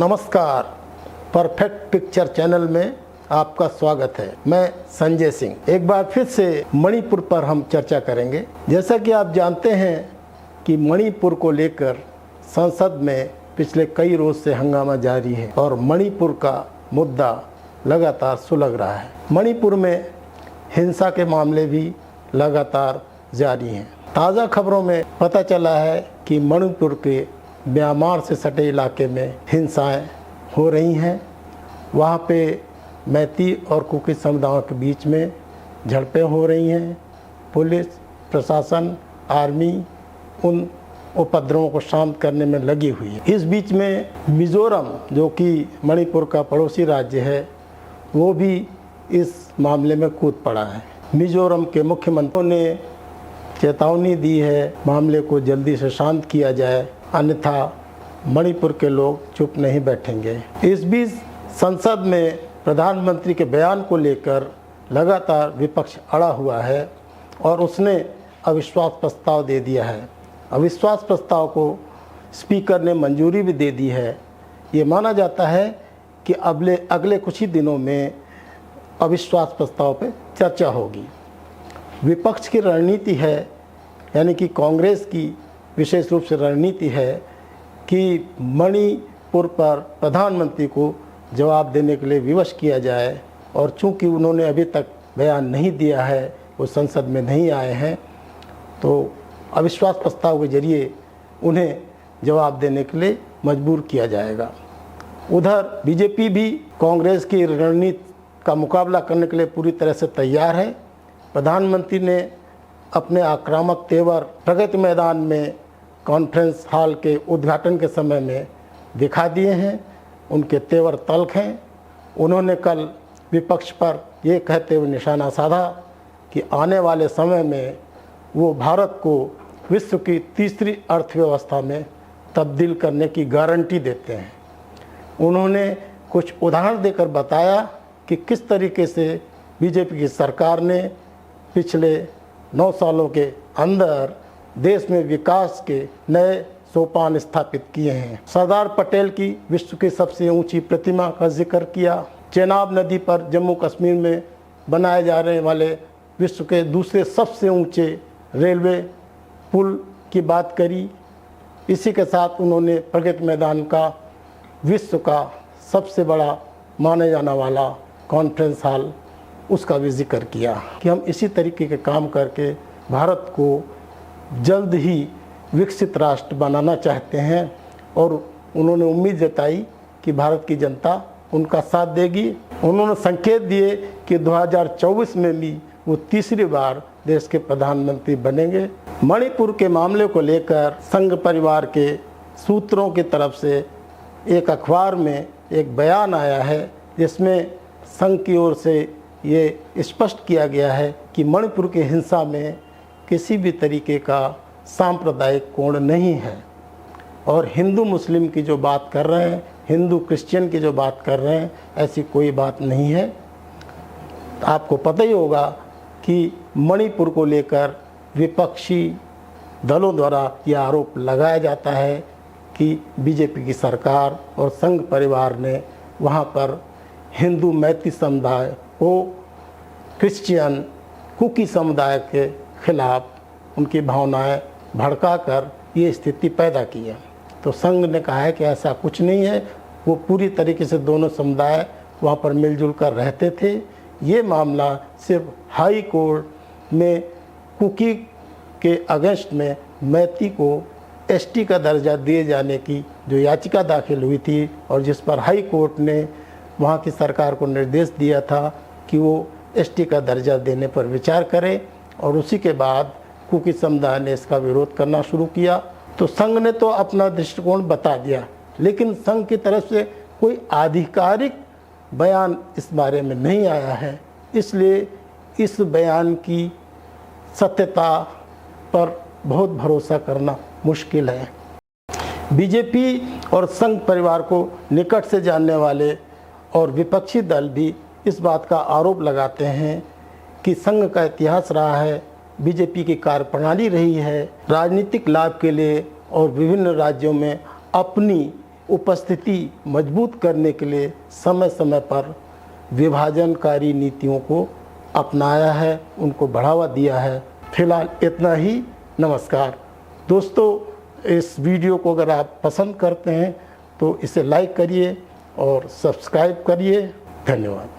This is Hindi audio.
नमस्कार। परफेक्ट पिक्चर चैनल में आपका स्वागत है। मैं संजय सिंह। एक बार फिर से मणिपुर पर हम चर्चा करेंगे। जैसा कि आप जानते हैं कि मणिपुर को लेकर संसद में पिछले कई रोज से हंगामा जारी है और मणिपुर का मुद्दा लगातार सुलग रहा है। मणिपुर में हिंसा के मामले भी लगातार जारी हैं। ताज़ा खबरों में पता चला है कि मणिपुर के म्यांमार से सटे इलाके में हिंसाएं हो रही हैं। वहाँ पे मैती और कुकी समुदायों के बीच में झड़पें हो रही हैं। पुलिस प्रशासन आर्मी उन उपद्रवों को शांत करने में लगी हुई है। इस बीच में मिजोरम, जो कि मणिपुर का पड़ोसी राज्य है, वो भी इस मामले में कूद पड़ा है। मिजोरम के मुख्यमंत्री ने चेतावनी दी है मामले को जल्दी से शांत किया जाए, अन्यथा मणिपुर के लोग चुप नहीं बैठेंगे। इस बीच संसद में प्रधानमंत्री के बयान को लेकर लगातार विपक्ष अड़ा हुआ है और उसने अविश्वास प्रस्ताव दे दिया है। अविश्वास प्रस्ताव को स्पीकर ने मंजूरी भी दे दी है। ये माना जाता है कि अगले कुछ ही दिनों में अविश्वास प्रस्ताव पर चर्चा होगी। विपक्ष की रणनीति है, यानी कि कांग्रेस की विशेष रूप से रणनीति है कि मणिपुर पर प्रधानमंत्री को जवाब देने के लिए विवश किया जाए, और चूंकि उन्होंने अभी तक बयान नहीं दिया है, वो संसद में नहीं आए हैं, तो अविश्वास प्रस्ताव के जरिए उन्हें जवाब देने के लिए मजबूर किया जाएगा। उधर बीजेपी भी कांग्रेस की रणनीति का मुकाबला करने के लिए पूरी तरह से तैयार है। प्रधानमंत्री ने अपने आक्रामक तेवर प्रगति मैदान में कॉन्फ्रेंस हॉल के उद्घाटन के समय में दिखा दिए हैं। उनके तेवर तल्ख हैं। उन्होंने कल विपक्ष पर ये कहते हुए निशाना साधा कि आने वाले समय में वो भारत को विश्व की तीसरी अर्थव्यवस्था में तब्दील करने की गारंटी देते हैं। उन्होंने कुछ उदाहरण देकर बताया कि किस तरीके से बीजेपी की सरकार ने पिछले 9 सालों के अंदर देश में विकास के नए सोपान स्थापित किए हैं। सरदार पटेल की विश्व की सबसे ऊंची प्रतिमा का जिक्र किया। चेनाब नदी पर जम्मू कश्मीर में बनाए जा रहे वाले विश्व के दूसरे सबसे ऊंचे रेलवे पुल की बात करी। इसी के साथ उन्होंने प्रगति मैदान का विश्व का सबसे बड़ा माने जाने वाला कॉन्फ्रेंस हॉल, उसका भी जिक्र किया कि हम इसी तरीके के काम करके भारत को जल्द ही विकसित राष्ट्र बनाना चाहते हैं, और उन्होंने उम्मीद जताई कि भारत की जनता उनका साथ देगी। उन्होंने संकेत दिए कि 2024 में भी वो तीसरी बार देश के प्रधानमंत्री बनेंगे। मणिपुर के मामले को लेकर संघ परिवार के सूत्रों की तरफ से एक अखबार में एक बयान आया है, जिसमें संघ की ओर से ये स्पष्ट किया गया है कि मणिपुर की हिंसा में किसी भी तरीके का सांप्रदायिक कोण नहीं है, और हिंदू मुस्लिम की जो बात कर रहे हैं, हिंदू क्रिश्चियन की जो बात कर रहे हैं, ऐसी कोई बात नहीं है। आपको पता ही होगा कि मणिपुर को लेकर विपक्षी दलों द्वारा यह आरोप लगाया जाता है कि बीजेपी की सरकार और संघ परिवार ने वहाँ पर हिंदू मैती समुदाय को क्रिश्चियन कुकी समुदाय के खिलाफ उनकी भावनाएं भड़काकर ये स्थिति पैदा की है। तो संघ ने कहा है कि ऐसा कुछ नहीं है। वो पूरी तरीके से दोनों समुदाय वहाँ पर मिलजुल कर रहते थे। ये मामला सिर्फ हाई कोर्ट में कुकी के अगेंस्ट में मैती को एसटी का दर्जा दिए जाने की जो याचिका दाखिल हुई थी, और जिस पर हाई कोर्ट ने वहाँ की सरकार को निर्देश दिया था कि वो एसटी का दर्जा देने पर विचार करे, और उसी के बाद कुकी समुदाय ने इसका विरोध करना शुरू किया। तो संघ ने तो अपना दृष्टिकोण बता दिया, लेकिन संघ की तरफ से कोई आधिकारिक बयान इस बारे में नहीं आया है। इसलिए इस बयान की सत्यता पर बहुत भरोसा करना मुश्किल है। बीजेपी और संघ परिवार को निकट से जानने वाले और विपक्षी दल भी इस बात का आरोप लगाते हैं कि संघ का इतिहास रहा है, बीजेपी की कार्यप्रणाली रही है, राजनीतिक लाभ के लिए और विभिन्न राज्यों में अपनी उपस्थिति मजबूत करने के लिए समय समय पर विभाजनकारी नीतियों को अपनाया है, उनको बढ़ावा दिया है। फिलहाल इतना ही। नमस्कार दोस्तों, इस वीडियो को अगर आप पसंद करते हैं तो इसे लाइक करिए और सब्सक्राइब करिए। धन्यवाद।